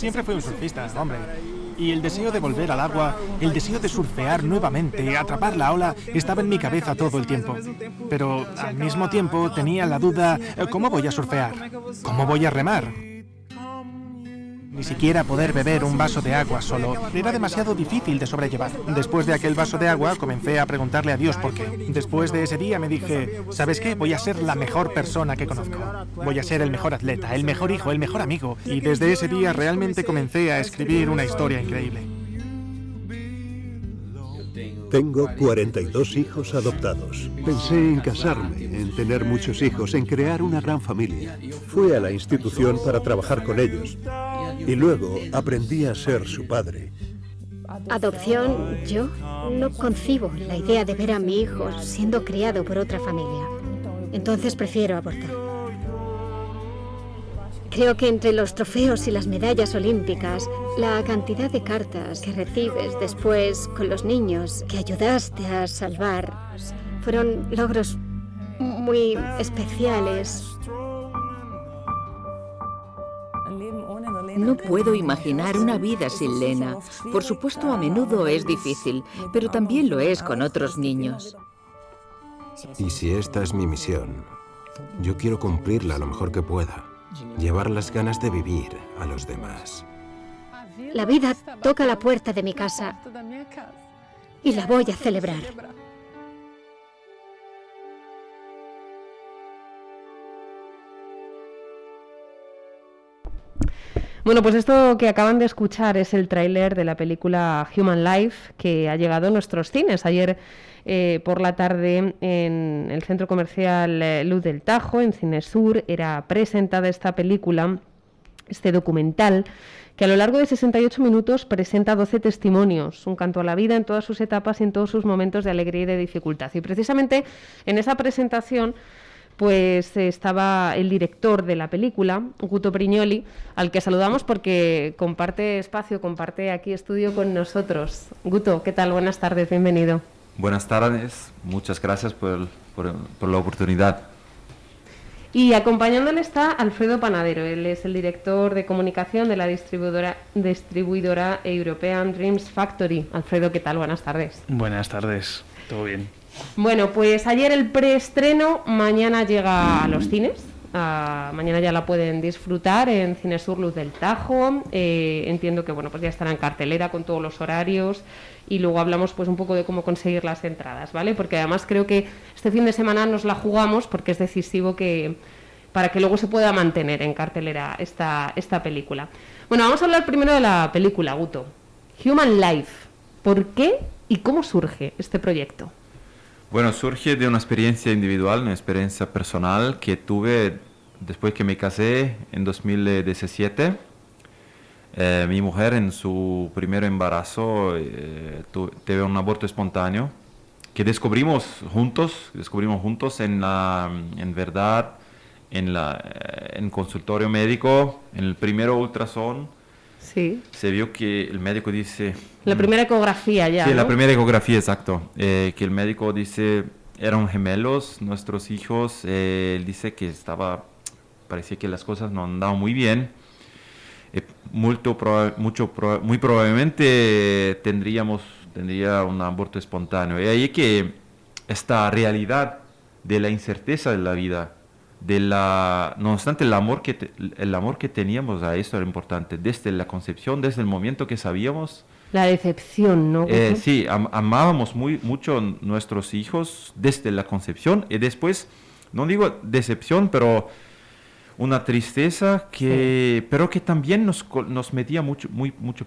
Siempre fui un surfista, hombre. Y el deseo de volver al agua, el deseo de surfear nuevamente, atrapar la ola, estaba en mi cabeza todo el tiempo. Pero al mismo tiempo tenía la duda, ¿cómo voy a surfear? ¿Cómo voy a remar? Ni siquiera poder beber un vaso de agua solo era demasiado difícil de sobrellevar. Después de aquel vaso de agua comencé a preguntarle a Dios por qué. Después de ese día me dije, ¿sabes qué? Voy a ser la mejor persona que conozco. Voy a ser el mejor atleta, el mejor hijo, el mejor amigo. Y desde ese día realmente comencé a escribir una historia increíble. Tengo 42 hijos adoptados. Pensé en casarme, en tener muchos hijos, en crear una gran familia. Fui a la institución para trabajar con ellos. Y luego aprendí a ser su padre. Adopción, yo no concibo la idea de ver a mi hijo siendo criado por otra familia. Entonces prefiero abortar. Creo que entre los trofeos y las medallas olímpicas, la cantidad de cartas que recibes después con los niños que ayudaste a salvar fueron logros muy especiales. No puedo imaginar una vida sin Lena. Por supuesto, a menudo es difícil, pero también lo es con otros niños. Y si esta es mi misión, yo quiero cumplirla lo mejor que pueda. Llevar las ganas de vivir a los demás. La vida toca la puerta de mi casa y la voy a celebrar. Bueno, pues esto que acaban de escuchar es el tráiler de la película Human Life, que ha llegado a nuestros cines. Ayer por la tarde en el centro comercial Luz del Tajo, en Cinesur, era presentada esta película, este documental, que a lo largo de 68 minutos presenta 12 testimonios, un canto a la vida en todas sus etapas y en todos sus momentos de alegría y de dificultad. Y precisamente en esa presentación pues estaba el director de la película, Guto Brignoli, al que saludamos porque comparte espacio, comparte aquí estudio con nosotros. Guto, ¿qué tal? Buenas tardes, bienvenido. Buenas tardes, muchas gracias por la oportunidad. Y acompañándole está Alfredo Panadero, él es el director de comunicación de la distribuidora European Dreams Factory. Alfredo, ¿qué tal? Buenas tardes. Buenas tardes, todo bien. Bueno, pues ayer el preestreno, mañana llega a los cines. Mañana ya la pueden disfrutar en Cinesur Luz del Tajo. Entiendo que bueno, pues ya estará en cartelera con todos los horarios y luego hablamos pues un poco de cómo conseguir las entradas, ¿vale? Porque además creo que este fin de semana nos la jugamos porque es decisivo para que luego se pueda mantener en cartelera esta película. Bueno, vamos a hablar primero de la película, Guto. Human Life. ¿Por qué y cómo surge este proyecto? Bueno, surge de una experiencia individual, una experiencia personal que tuve después que me casé en 2017. Mi mujer en su primer embarazo tuvo un aborto espontáneo que descubrimos juntos en verdad en consultorio médico, en el primer ultrasonido. Sí. Se vio que el médico dice... La primera ecografía ya, Sí, ¿no? la primera ecografía, exacto. Que el médico dice, eran gemelos nuestros hijos. Él dice que parecía que las cosas no andaban muy bien. Muy probablemente tendría un aborto espontáneo. Y ahí que esta realidad de la incerteza de la vida, no obstante el amor que teníamos a esto era importante, desde la concepción, desde el momento que sabíamos. La decepción, ¿no? Sí, amábamos mucho nuestros hijos desde la concepción y después, no digo decepción, pero una tristeza pero que también nos metía mucho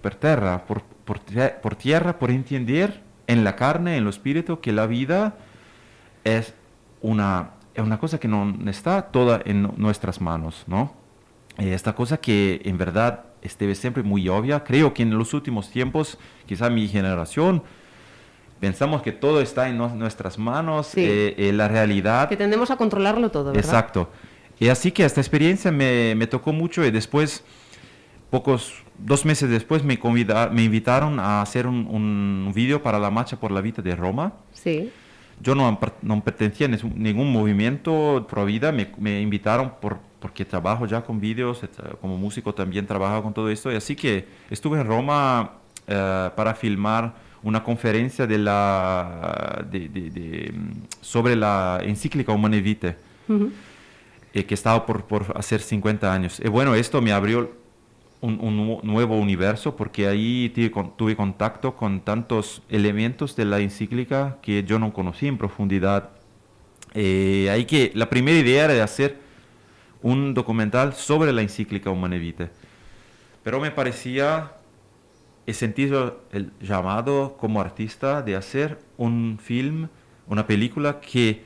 por tierra, por tierra, por entender en la carne, en el espíritu, que la vida es una cosa que no está toda en nuestras manos, ¿no? Esta cosa que en verdad debe siempre muy obvia. Creo que en los últimos tiempos, quizá mi generación, pensamos que todo está en nuestras manos, sí. La realidad... Que tendemos a controlarlo todo, ¿verdad? Exacto. Y así que esta experiencia me tocó mucho y después, 2 meses después, me invitaron a hacer un vídeo para la Marcha por la Vida de Roma. Sí. yo no pertenecía a ningún movimiento pro vida, me invitaron porque trabajo ya con vídeos, como músico también trabajo con todo esto, y así que estuve en Roma para filmar una conferencia sobre la encíclica Humanae Vitae, que estaba por hacer 50 años. Y bueno, esto me abrió un nuevo universo, porque ahí tuve contacto con tantos elementos de la encíclica que yo no conocía en profundidad. Ahí que la primera idea era de hacer un documental sobre la encíclica Humanae Vitae, pero me parecía, he sentido el llamado como artista de hacer un film, una película que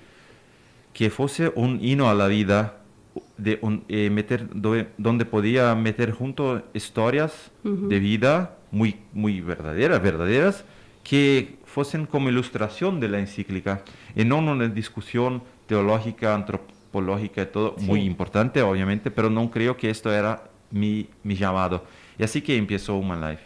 fuese un himno a la vida, donde podía meter junto historias de vida muy, muy verdaderas, que fuesen como ilustración de la encíclica, y no una discusión teológica, antropológica y todo, muy importante obviamente, pero no creo que esto era mi llamado. Y así que empezó Human Life.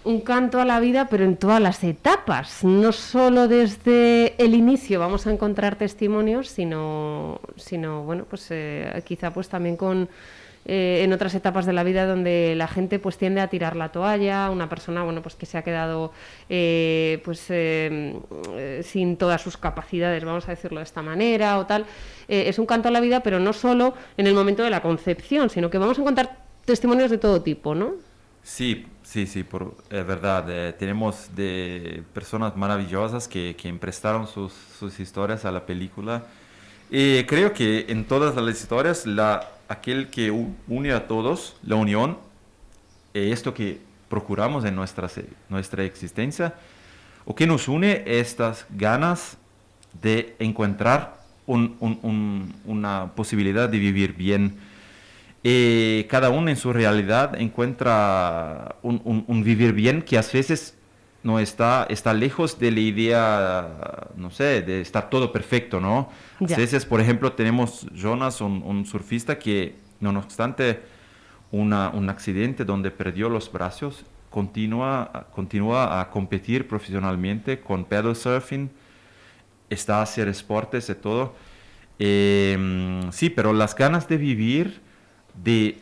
Un canto a la vida, pero en todas las etapas, no solo desde el inicio vamos a encontrar testimonios, sino bueno, pues quizá pues también en otras etapas de la vida donde la gente pues tiende a tirar la toalla, una persona bueno pues que se ha quedado sin todas sus capacidades, vamos a decirlo de esta manera o tal. Es un canto a la vida, pero no solo en el momento de la concepción, sino que vamos a encontrar testimonios de todo tipo, ¿no? Sí, es verdad. Tenemos de personas maravillosas que prestaron sus historias a la película. Creo que en todas las historias, aquel que une a todos, la unión, esto que procuramos en nuestra existencia, o que nos une, estas ganas de encontrar una posibilidad de vivir bien. Cada uno en su realidad encuentra un vivir bien que a veces no está lejos de la idea, no sé, de estar todo perfecto, ¿no? Ya. A veces, por ejemplo, tenemos Jonas, un surfista que, no obstante un accidente donde perdió los brazos, continúa a competir profesionalmente con paddle surfing, está a hacer deportes y todo. Sí, pero las ganas de vivir, de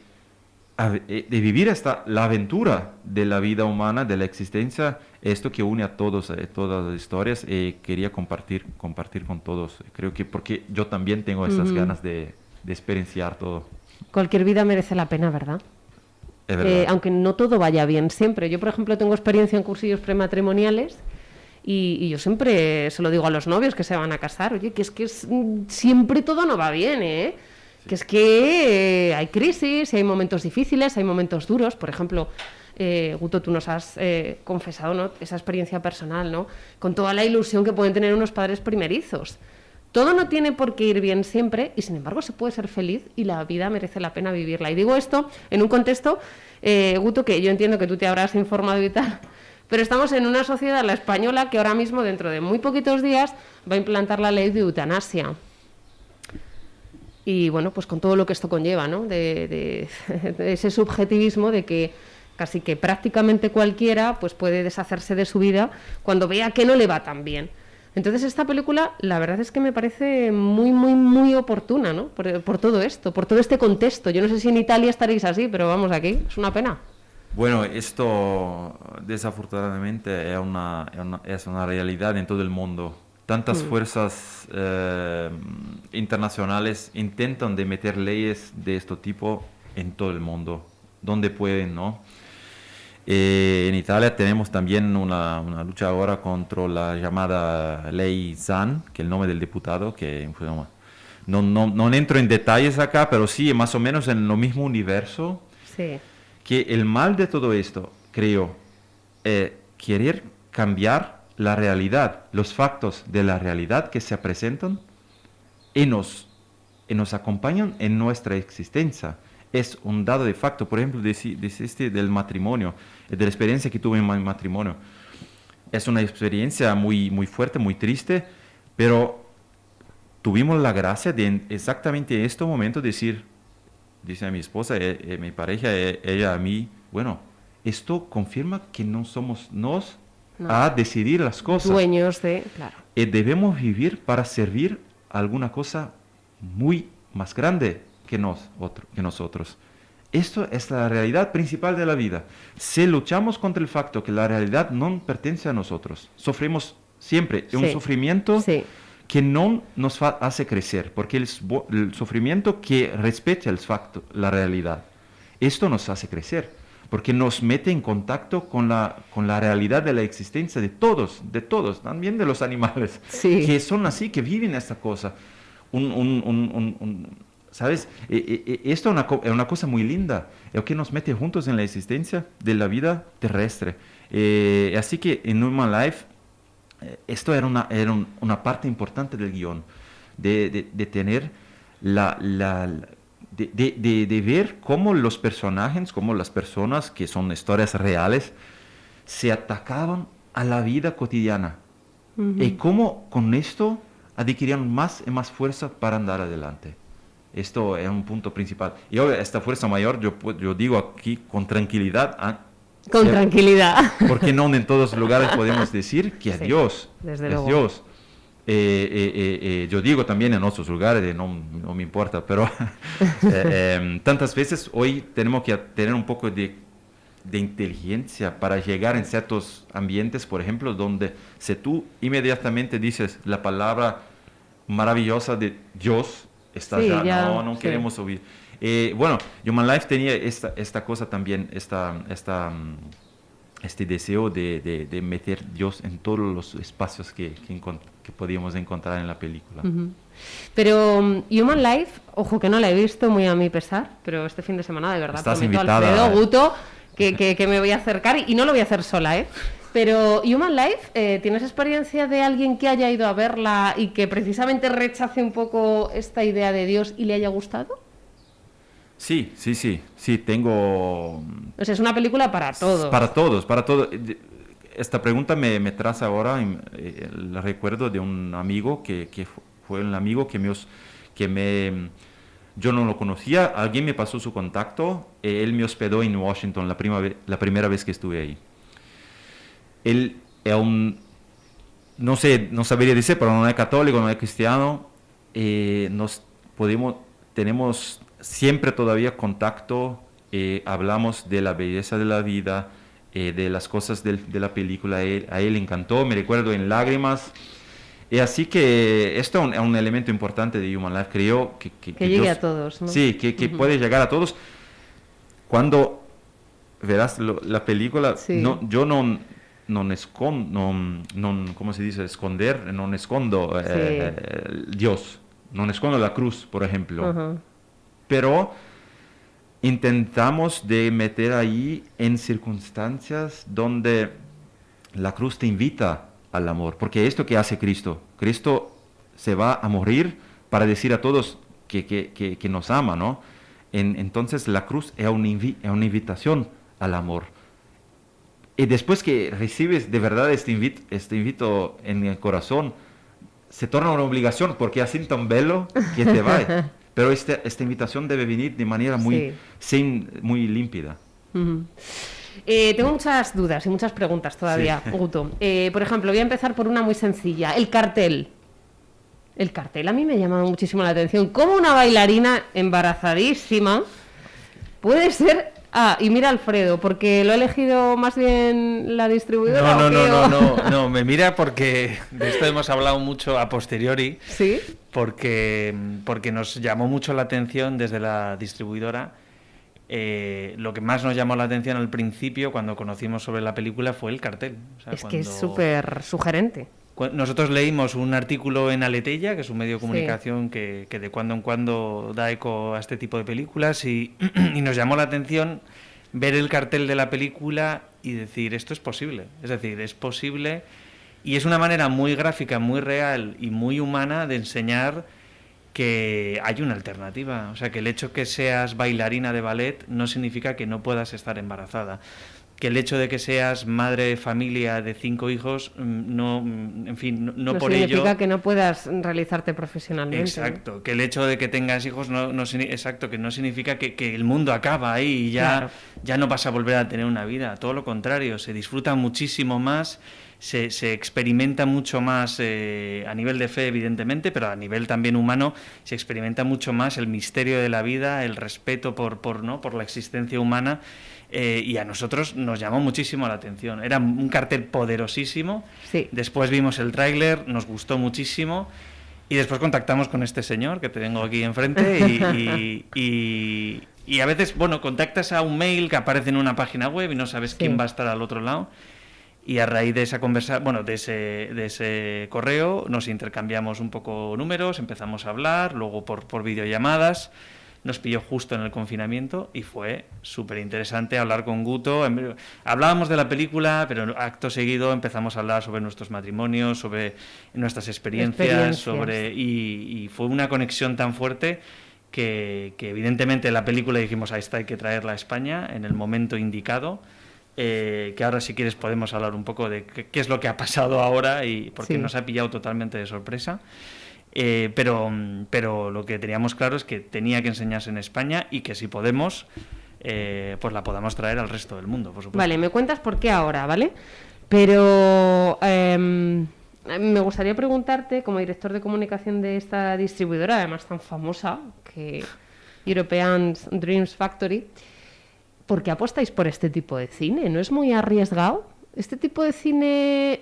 vivir hasta la aventura de la vida humana, de la existencia, esto que une a todos, todas las historias, quería compartir con todos. Creo que porque yo también tengo esas ganas de experienciar todo. Cualquier vida merece la pena, ¿verdad? Es verdad. Aunque no todo vaya bien siempre. Yo, por ejemplo, tengo experiencia en cursillos prematrimoniales y yo siempre se lo digo a los novios que se van a casar, oye, que siempre todo no va bien, ¿eh? Sí. Que es que hay crisis, hay momentos difíciles, hay momentos duros. Por ejemplo, Guto, tú nos has confesado, ¿no?, esa experiencia personal, ¿no?, con toda la ilusión que pueden tener unos padres primerizos. Todo no tiene por qué ir bien siempre y, sin embargo, se puede ser feliz y la vida merece la pena vivirla. Y digo esto en un contexto, Guto, que yo entiendo que tú te habrás informado y tal, pero estamos en una sociedad, la española, que ahora mismo, dentro de muy poquitos días, va a implantar la ley de eutanasia. Y bueno, pues con todo lo que esto conlleva, ¿no?, de ese subjetivismo de que casi que prácticamente cualquiera pues puede deshacerse de su vida cuando vea que no le va tan bien. Entonces esta película, la verdad es que me parece muy, muy, muy oportuna, ¿no?, por todo esto, por todo este contexto. Yo no sé si en Italia estaréis así, pero vamos, aquí es una pena. Bueno, esto desafortunadamente es una realidad en todo el mundo. Tantas fuerzas internacionales intentan de meter leyes de este tipo en todo el mundo, donde pueden, ¿no? En Italia tenemos también una lucha ahora contra la llamada ley Zan, que es el nombre del diputado, que no entro en detalles acá, pero sí, más o menos en lo mismo universo. Sí. Que el mal de todo esto, creo, querer cambiar la realidad, los factos de la realidad que se presentan y nos acompañan en nuestra existencia. Es un dado de facto. Por ejemplo, del matrimonio, de la experiencia que tuve en mi matrimonio. Es una experiencia muy, muy fuerte, muy triste, pero tuvimos la gracia de exactamente en este momento decir, dice a mi esposa, mi pareja, ella a mí, bueno, esto confirma que no somos nos a decidir las cosas. Dueños de... Claro. Y debemos vivir para servir a alguna cosa muy más grande que nosotros. Esto es la realidad principal de la vida. Si luchamos contra el facto que la realidad no pertenece a nosotros, sufrimos siempre un sufrimiento que no nos hace crecer, porque el sufrimiento que respeta el facto, la realidad, esto nos hace crecer, porque nos mete en contacto con la realidad de la existencia de todos, también de los animales, que son así, que viven esta cosa. ¿Sabes? Esto es una cosa muy linda, es que nos mete juntos en la existencia de la vida terrestre. Así que en Human Life, esto era una parte importante del guión, de tener de ver cómo los personajes, cómo las personas, que son historias reales, se atacaban a la vida cotidiana. Y cómo con esto adquirían más y más fuerza para andar adelante. Esto es un punto principal. Y hoy esta fuerza mayor, yo digo aquí con tranquilidad. Tranquilidad. Porque no en todos los lugares podemos decir que es Dios. Desde es luego. Dios. Yo digo también en otros lugares, no me importa, pero tantas veces hoy tenemos que tener un poco de inteligencia para llegar en ciertos ambientes, por ejemplo, donde si tú inmediatamente dices la palabra maravillosa de Dios, estás no queremos oír. Bueno, Human Life tenía esta cosa también, este deseo de meter Dios en todos los espacios que podíamos encontrar en la película. Pero Human Life, ojo que no la he visto, muy a mi pesar, pero este fin de semana de verdad Estás prometo invitada. Alfredo Guto que me voy a acercar y no lo voy a hacer sola, ¿eh? Pero Human Life, ¿tienes experiencia de alguien que haya ido a verla y que precisamente rechace un poco esta idea de Dios y le haya gustado? Sí, tengo... O sea, es una película para todos. Para todos. Esta pregunta me traza ahora el recuerdo de un amigo que fue un amigo yo no lo conocía, alguien me pasó su contacto, él me hospedó en Washington la primera vez que estuve ahí. Él es no sabría decir, pero no es católico, no es cristiano, tenemos siempre todavía contacto, hablamos de la belleza de la vida, de las cosas de la película, a él le encantó, me recuerdo en lágrimas. Y así que esto es un elemento importante de Human Life, creo que llegue a todos, ¿no? Sí, que puede llegar a todos. Cuando verás la película, yo no escondo, ¿cómo se dice? Esconder, no escondo Dios, no escondo la cruz, por ejemplo. Pero intentamos de meter ahí en circunstancias donde la cruz te invita al amor, porque esto que hace Cristo se va a morir para decir a todos que nos ama, ¿no? Entonces la cruz es una invitación al amor. Y después que recibes de verdad este invito en el corazón, se torna una obligación, porque así tan bello que te va. Pero esta invitación debe venir de manera muy límpida. Tengo muchas dudas y muchas preguntas todavía, Guto. Por ejemplo, voy a empezar por una muy sencilla. El cartel. El cartel a mí me llama muchísimo la atención. ¿Cómo una bailarina embarazadísima puede ser... y mira Alfredo, porque lo ha elegido más bien la distribuidora. No, me mira porque de esto hemos hablado mucho a posteriori. ¿Sí? Porque nos llamó mucho la atención desde la distribuidora. Lo que más nos llamó la atención al principio, cuando conocimos sobre la película, fue el cartel. O sea, que es súper sugerente. Nosotros leímos un artículo en Aleteia, que es un medio de comunicación que de cuando en cuando da eco a este tipo de películas, y nos llamó la atención ver el cartel de la película y decir, esto es posible. Es decir, es posible, y es una manera muy gráfica, muy real y muy humana de enseñar que hay una alternativa. O sea, que el hecho que seas bailarina de ballet no significa que no puedas estar embarazada. que el hecho de que seas madre de familia de 5 hijos, no por ello... No significa que no puedas realizarte profesionalmente. Exacto, ¿no? Que el hecho de que tengas hijos que no significa que el mundo acaba ahí y ya no vas a volver a tener una vida. Todo lo contrario, se disfruta muchísimo más, se experimenta mucho más a nivel de fe, evidentemente, pero a nivel también humano se experimenta mucho más el misterio de la vida, el respeto por la existencia humana. Y a nosotros nos llamó muchísimo la atención. Era un cartel poderosísimo. Sí. Después vimos el tráiler, nos gustó muchísimo. Y después contactamos con este señor que te tengo aquí enfrente. Y a veces, contactas a un mail que aparece en una página web y no sabes quién va a estar al otro lado. Y a raíz de esa de ese correo nos intercambiamos un poco números, empezamos a hablar, luego por videollamadas. Nos pilló justo en el confinamiento y fue súper interesante hablar con Guto. Hablábamos de la película, pero acto seguido empezamos a hablar sobre nuestros matrimonios, sobre nuestras experiencias. Y fue una conexión tan fuerte que evidentemente la película dijimos, esta hay que traerla a España en el momento indicado. Que ahora, si quieres, podemos hablar un poco de qué es lo que ha pasado ahora, y porque nos ha pillado totalmente de sorpresa. Pero lo que teníamos claro es que tenía que enseñarse en España y que si podemos, pues la podamos traer al resto del mundo, por supuesto. Vale, me cuentas por qué ahora, ¿vale? Pero me gustaría preguntarte, como director de comunicación de esta distribuidora, además tan famosa, que European Dreams Factory, ¿por qué apostáis por este tipo de cine? ¿No es muy arriesgado? Este tipo de cine...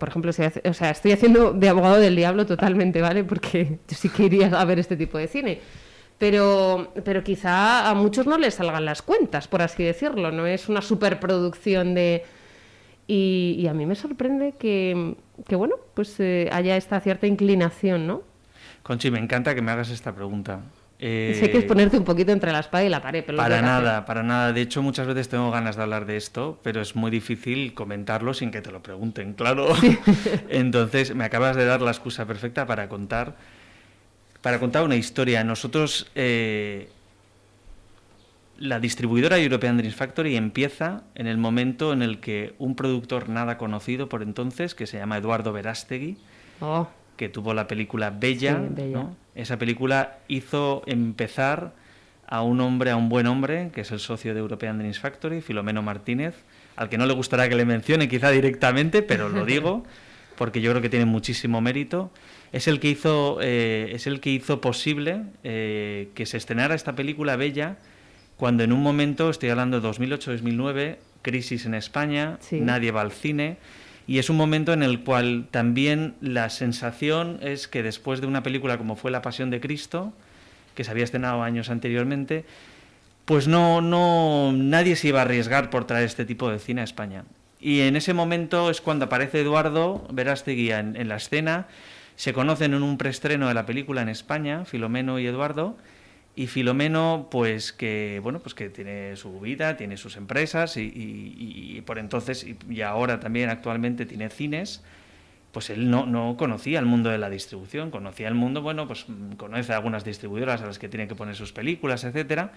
por ejemplo, estoy haciendo de abogado del diablo totalmente, ¿vale? Porque yo sí que iría a ver este tipo de cine. Pero quizá a muchos no les salgan las cuentas, por así decirlo. No es una superproducción de... Y a mí me sorprende que haya esta cierta inclinación, ¿no? Conchi, me encanta que me hagas esta pregunta. Sé que es ponerte un poquito entre la espada y la pared, pero para nada. De hecho, muchas veces tengo ganas de hablar de esto, pero es muy difícil comentarlo sin que te lo pregunten, claro. Sí. Entonces, me acabas de dar la excusa perfecta para contar una historia. Nosotros, la distribuidora European Dreams Factory empieza en el momento en el que un productor nada conocido por entonces, que se llama Eduardo Verástegui, que tuvo la película Bella, ¿no? Esa película hizo empezar a un buen hombre, que es el socio de European Dreams Factory, Filomeno Martínez, al que no le gustará que le mencione quizá directamente, pero lo digo porque yo creo que tiene muchísimo mérito. Es el que hizo posible que se estrenara esta película Bella, cuando en un momento, estoy hablando de 2008-2009, crisis en España, nadie va al cine. Y es un momento en el cual también la sensación es que después de una película como fue La Pasión de Cristo, que se había estrenado años anteriormente, pues nadie se iba a arriesgar por traer este tipo de cine a España. Y en ese momento es cuando aparece Eduardo Verástegui en la escena, se conocen en un preestreno de la película en España, Filomeno y Eduardo, y Filomeno, pues que tiene su vida, tiene sus empresas y por entonces, y ahora también actualmente tiene cines, pues él no conocía el mundo de la distribución, conocía el mundo, conoce algunas distribuidoras a las que tiene que poner sus películas, etcétera,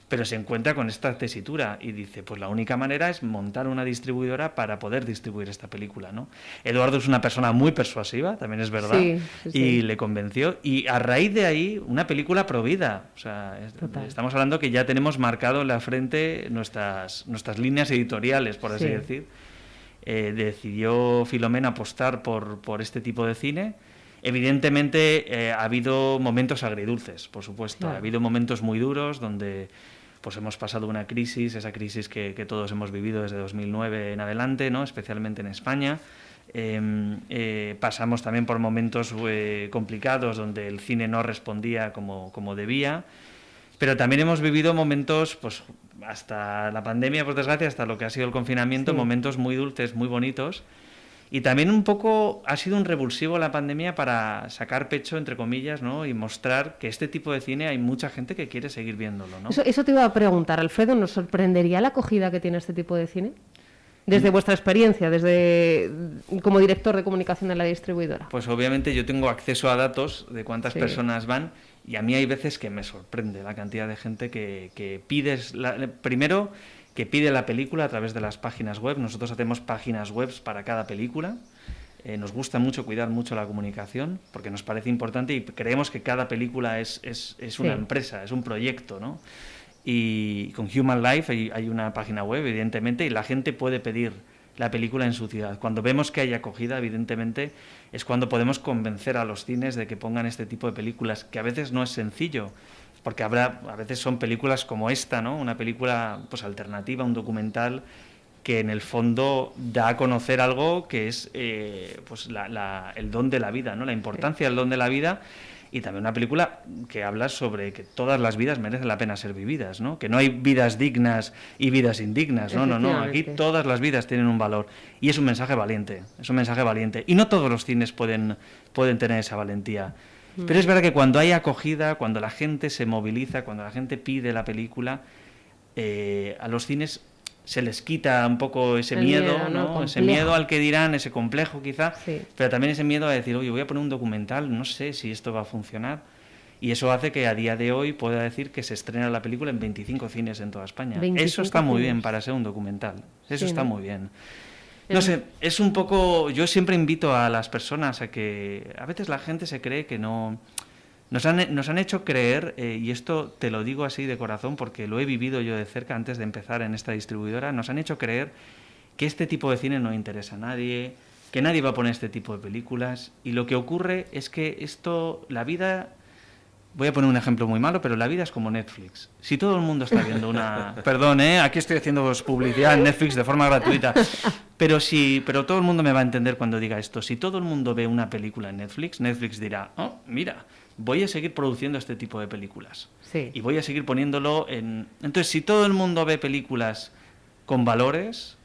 pero se encuentra con esta tesitura y dice, pues la única manera es montar una distribuidora para poder distribuir esta película, ¿no? Eduardo es una persona muy persuasiva, también es verdad, y le convenció, y a raíz de ahí, una película provida, o sea, estamos hablando que ya tenemos marcado en la frente nuestras líneas editoriales, por así decir. Decidió Filomena apostar por este tipo de cine. Evidentemente ha habido momentos agridulces, por supuesto, ha habido momentos muy duros donde pues hemos pasado una crisis, esa crisis que todos hemos vivido desde 2009 en adelante, ¿no? Especialmente en España. Pasamos también por momentos complicados donde el cine no respondía como debía, pero también hemos vivido momentos, pues hasta la pandemia, por desgracia, hasta lo que ha sido el confinamiento, momentos muy dulces, muy bonitos. Y también un poco ha sido un revulsivo la pandemia para sacar pecho, entre comillas, ¿no? Y mostrar que este tipo de cine hay mucha gente que quiere seguir viéndolo, ¿no? Eso te iba a preguntar, Alfredo, ¿nos sorprendería la acogida que tiene este tipo de cine? Desde vuestra experiencia, como director de comunicación de la distribuidora. Pues obviamente yo tengo acceso a datos de cuántas personas van, y a mí hay veces que me sorprende la cantidad de gente que primero que pide la película a través de las páginas web. Nosotros hacemos páginas web para cada película. Nos gusta mucho cuidar mucho la comunicación porque nos parece importante y creemos que cada película es una empresa, es un proyecto, ¿no? Y con Human Life hay una página web, evidentemente, y la gente puede pedir la película en su ciudad. Cuando vemos que hay acogida, evidentemente, es cuando podemos convencer a los cines de que pongan este tipo de películas, que a veces no es sencillo, porque a veces son películas como esta, ¿no? Una película pues alternativa, un documental que en el fondo da a conocer algo que es pues el don de la vida, ¿no? La importancia del don de la vida. Y también una película que habla sobre que todas las vidas merecen la pena ser vividas, ¿no? Que no hay vidas dignas y vidas indignas, no. Aquí todas las vidas tienen un valor. Y es un mensaje valiente, Y no todos los cines pueden tener esa valentía. Pero es verdad que cuando hay acogida, cuando la gente se moviliza, cuando la gente pide la película, a los cines se les quita un poco ese miedo, ¿no? Ese miedo al que dirán, ese complejo quizá, pero también ese miedo a decir, oye, voy a poner un documental, no sé si esto va a funcionar. Y eso hace que a día de hoy pueda decir que se estrena la película en 25 cines en toda España. Eso está muy bien para ser un documental, eso está muy bien. No sé, es un poco... Yo siempre invito a las personas a que... A veces la gente se cree que no... Nos han hecho creer, y esto te lo digo así de corazón porque lo he vivido yo de cerca antes de empezar en esta distribuidora, nos han hecho creer que este tipo de cine no interesa a nadie, que nadie va a poner este tipo de películas, y lo que ocurre es que la vida... Voy a poner un ejemplo muy malo, pero la vida es como Netflix. Si todo el mundo está viendo una... Perdón, aquí estoy haciendo publicidad en Netflix de forma gratuita. Pero todo el mundo me va a entender cuando diga esto. Si todo el mundo ve una película en Netflix, Netflix dirá, oh, mira, voy a seguir produciendo este tipo de películas. Sí. Y voy a seguir poniéndolo en... Entonces, si todo el mundo ve películas con valores...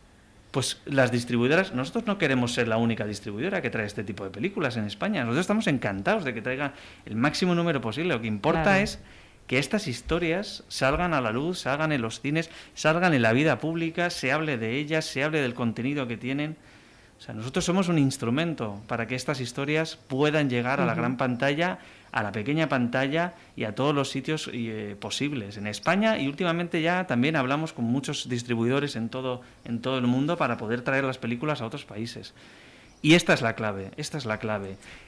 Pues las distribuidoras, nosotros no queremos ser la única distribuidora que trae este tipo de películas en España. Nosotros estamos encantados de que traiga el máximo número posible. Lo que importa es que estas historias salgan a la luz, salgan en los cines, salgan en la vida pública, se hable de ellas, se hable del contenido que tienen. O sea, nosotros somos un instrumento para que estas historias puedan llegar a la gran pantalla, a la pequeña pantalla y a todos los sitios posibles en España, y últimamente ya también hablamos con muchos distribuidores en todo el mundo para poder traer las películas a otros países. Y esta es la clave,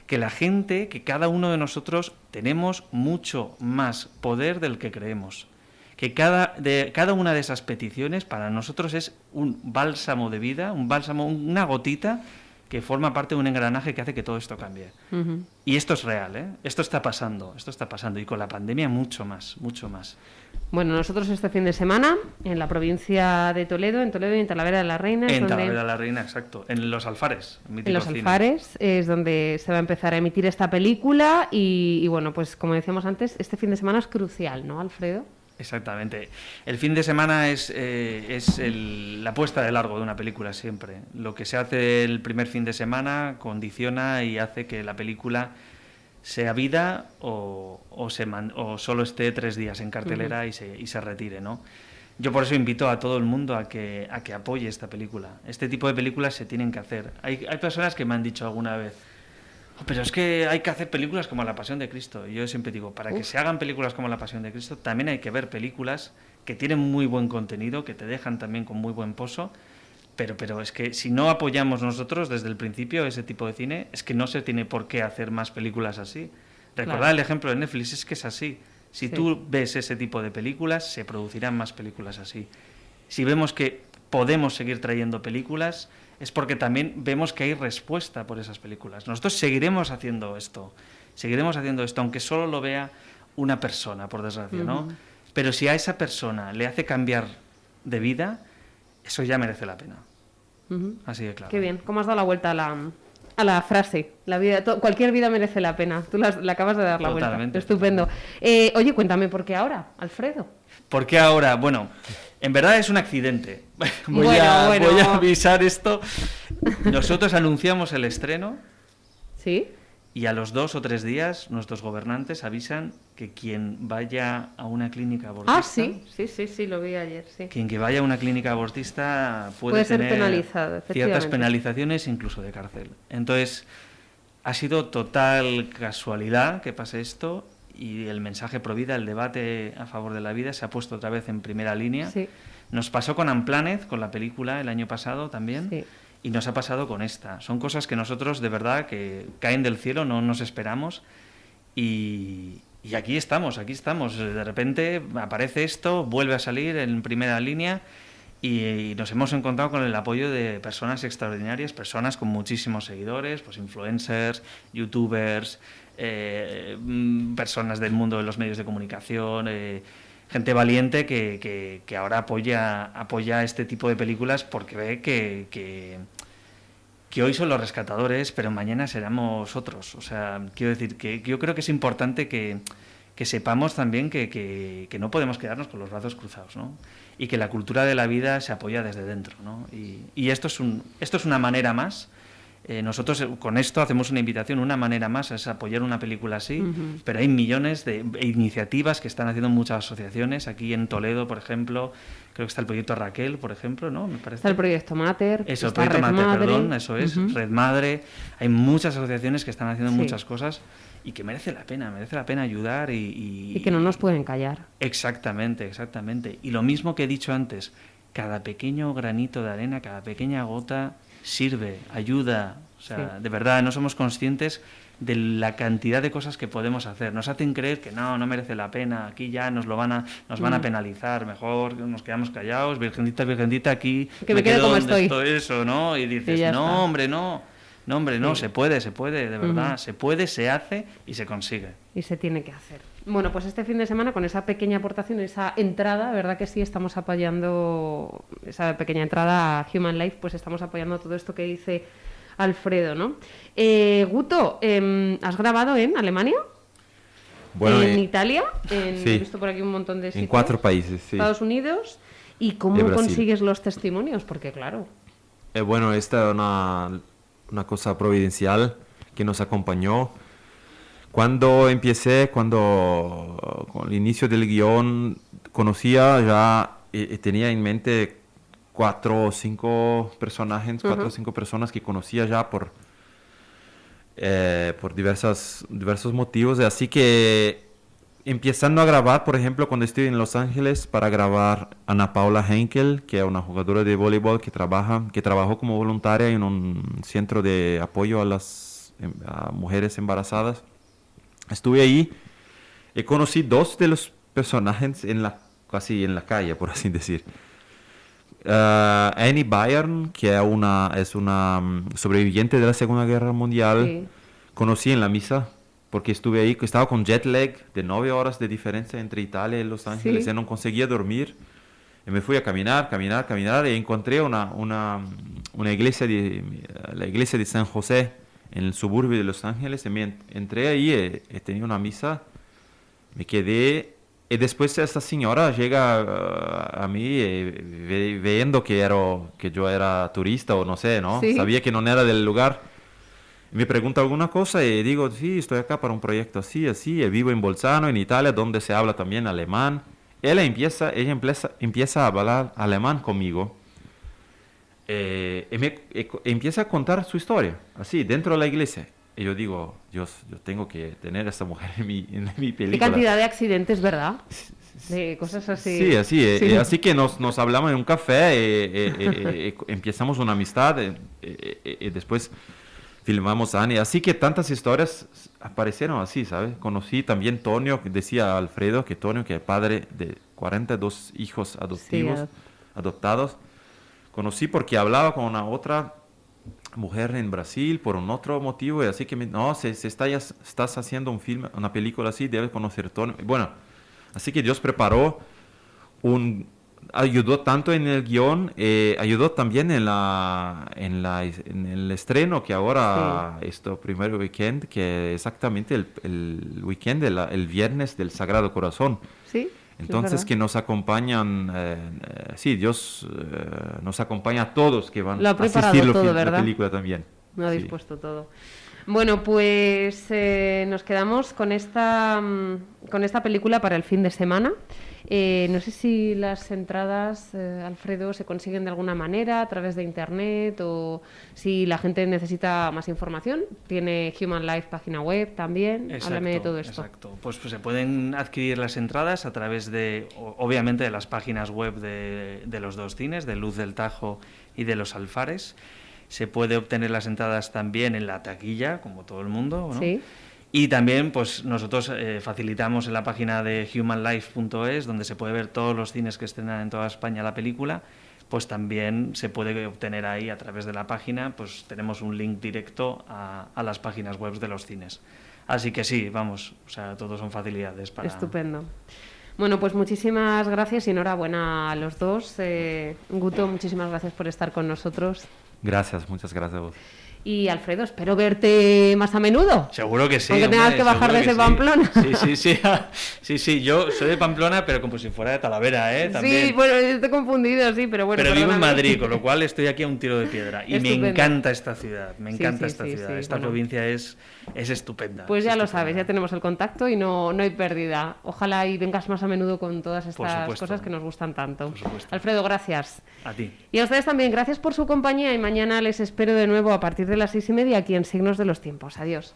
que la gente, que cada uno de nosotros tenemos mucho más poder del que creemos. Que cada una de esas peticiones para nosotros es un bálsamo de vida, un bálsamo, una gotita que forma parte de un engranaje que hace que todo esto cambie. Y esto es real, esto está pasando, y con la pandemia mucho más. Bueno, nosotros este fin de semana, en la provincia de Toledo, y en Talavera de la Reina... Talavera de la Reina, exacto, en Los Alfares. En Los Alfares es donde se va a empezar a emitir esta película y bueno, pues como decíamos antes, este fin de semana es crucial, ¿no, Alfredo? Exactamente. El fin de semana es la puesta de largo de una película siempre. Lo que se hace el primer fin de semana condiciona y hace que la película sea vida o solo esté 3 días en cartelera y se retire, ¿no? Yo por eso invito a todo el mundo a que apoye esta película. Este tipo de películas se tienen que hacer. Hay personas que me han dicho alguna vez, pero es que hay que hacer películas como La Pasión de Cristo. Y yo siempre digo, para que se hagan películas como La Pasión de Cristo, también hay que ver películas que tienen muy buen contenido, que te dejan también con muy buen pozo, pero es que si no apoyamos nosotros desde el principio ese tipo de cine, es que no se tiene por qué hacer más películas así. Recordad el ejemplo de Netflix, es que es así. Si tú ves ese tipo de películas, se producirán más películas así. Si vemos que podemos seguir trayendo películas, es porque también vemos que hay respuesta por esas películas. Nosotros seguiremos haciendo esto, aunque solo lo vea una persona, por desgracia, ¿no? Pero si a esa persona le hace cambiar de vida, eso ya merece la pena. Así de claro. Qué bien, ¿cómo has dado la vuelta a la frase? Cualquier vida merece la pena. Tú le acabas de dar la vuelta. Estupendo. Oye, cuéntame, ¿por qué ahora, Alfredo? ¿Por qué ahora? Bueno, en verdad es un accidente. Voy a avisar esto. Nosotros anunciamos el estreno. ¿Sí? Y a los 2 o 3 días nuestros gobernantes avisan que quien vaya a una clínica abortista... Ah, sí, lo vi ayer, sí. Quien que vaya a una clínica abortista puede ser tener penalizado, ciertas penalizaciones, incluso de cárcel. Entonces, ha sido total casualidad que pase esto y el mensaje pro vida, el debate a favor de la vida, se ha puesto otra vez en primera línea. Sí. Nos pasó con Unplanned, con la película, el año pasado también. Sí. Y nos ha pasado con esta. Son cosas que nosotros, de verdad, que caen del cielo, no nos esperamos. Y aquí estamos. De repente aparece esto, vuelve a salir en primera línea y nos hemos encontrado con el apoyo de personas extraordinarias, personas con muchísimos seguidores, pues influencers, youtubers, personas del mundo de los medios de comunicación... gente valiente que ahora apoya este tipo de películas porque ve que hoy son los rescatadores, pero mañana seremos otros. O sea, quiero decir que yo creo que es importante que sepamos también que no podemos quedarnos con los brazos cruzados, ¿no? Y que la cultura de la vida se apoya desde dentro, ¿no? Y esto es una manera más. Nosotros con esto hacemos una invitación, una manera más es apoyar una película así, pero hay millones de iniciativas que están haciendo muchas asociaciones. Aquí en Toledo, por ejemplo, creo que está el proyecto Raquel, por ejemplo, ¿no? Me parece. Está el proyecto Mater. Eso, el proyecto Mater, perdón, eso es, Red Madre. Hay muchas asociaciones que están haciendo muchas cosas y que merece la pena ayudar y que no nos pueden callar. Exactamente. Y lo mismo que he dicho antes, cada pequeño granito de arena, cada pequeña gota sirve, ayuda, o sea, de verdad no somos conscientes de la cantidad de cosas que podemos hacer. Nos hacen creer que no merece la pena, aquí ya nos van a penalizar, mejor nos quedamos callados, virgencita, aquí que me quedo como estoy. Eso, ¿no? Y dices, no, hombre, no, se puede, de verdad, se puede, se hace y se consigue. Y se tiene que hacer. Bueno, pues este fin de semana con esa pequeña aportación, esa entrada, ¿verdad que sí? Estamos apoyando esa pequeña entrada a Human Life, pues estamos apoyando todo esto que dice Alfredo, ¿no? Guto, ¿has grabado en Alemania? Bueno, ¿En Italia? Sí. He visto por aquí un montón de sitios. En 4 países, sí. Estados Unidos. ¿Y cómo consigues los testimonios? Porque claro... Bueno, esta es una cosa providencial que nos acompañó. Cuando con el inicio del guión, conocía ya, tenía en mente 4 o 5 personajes, 4 o 5 personas que conocía ya por diversos motivos. Así que empezando a grabar, por ejemplo, cuando estoy en Los Ángeles para grabar Ana Paula Henkel, que es una jugadora de voleibol que trabajó como voluntaria en un centro de apoyo a mujeres embarazadas. Estuve ahí y conocí 2 de los personajes casi en la calle, por así decir. Annie Bayern, que es una sobreviviente de la Segunda Guerra Mundial, conocí en la misa, porque estuve ahí, estaba con jet lag de 9 horas de diferencia entre Italia y Los Ángeles, y no conseguía dormir. Y me fui a caminar, y encontré una iglesia, la iglesia de San José, en el suburbio de Los Ángeles. Y me entré ahí, tenía una misa, me quedé, y después esta señora llega a mí viendo que yo era turista o no sé, ¿no? Sí. Sabía que no era del lugar. Me pregunta alguna cosa y digo, sí, estoy acá para un proyecto así, y vivo en Bolzano, en Italia, donde se habla también alemán. Ella empieza a hablar alemán conmigo. Empieza a contar su historia, así, dentro de la iglesia. Y yo digo, Dios, yo tengo que tener a esta mujer en mi película. Qué cantidad de accidentes, ¿verdad? De cosas así. Sí, así. Así que nos hablamos en un café, empezamos una amistad, y después filmamos a Annie. Así que tantas historias aparecieron así, ¿sabes? Conocí también a Tonio, que decía Alfredo, que Tonio, que es padre de 42 hijos adoptados. Conocí porque hablaba con una otra mujer en Brasil por un otro motivo, y así que estás haciendo un film, una película así, debes conocer a Tonio. Bueno, así que Dios preparó ayudó tanto en el guión, ayudó también en el estreno, que ahora este primer weekend, que exactamente el weekend, el viernes del Sagrado Corazón. Sí. Entonces, que nos acompañan, Dios nos acompaña a todos que van a asistir todo, la película también. Lo ha dispuesto todo. Bueno, pues nos quedamos con esta película para el fin de semana. No sé si las entradas, Alfredo, se consiguen de alguna manera a través de internet o si la gente necesita más información. Tiene Human Life página web también. Háblame de todo esto. Exacto. Pues se pueden adquirir las entradas a través de, obviamente, de las páginas web de los dos cines, de Luz del Tajo y de Los Alfares. Se puede obtener las entradas también en la taquilla, como todo el mundo, ¿no? Sí. Y también pues nosotros facilitamos en la página de humanlife.es, donde se puede ver todos los cines que estrenan en toda España la película, pues también se puede obtener ahí a través de la página, pues tenemos un link directo a las páginas web de los cines. Así que sí, vamos, o sea, todos son facilidades para... Estupendo. Bueno, pues muchísimas gracias y enhorabuena a los dos. Guto, muchísimas gracias por estar con nosotros. Gracias, muchas gracias a vos. Y Alfredo, espero verte más a menudo. Seguro que sí. Aunque tengas que bajar desde Pamplona. Sí, yo soy de Pamplona, pero como si fuera de Talavera, También. Sí, bueno, estoy confundido, sí, pero bueno. Pero vivo en Madrid, con lo cual estoy aquí a un tiro de piedra. Y me encanta esta ciudad, Esta provincia es estupenda. Pues ya lo sabes, ya tenemos el contacto y no hay pérdida. Ojalá y vengas más a menudo con todas estas cosas que nos gustan tanto. Alfredo, gracias. A ti. Y a ustedes también, gracias por su compañía y mañana les espero de nuevo a partir de las 6:30 aquí en Signos de los Tiempos. Adiós.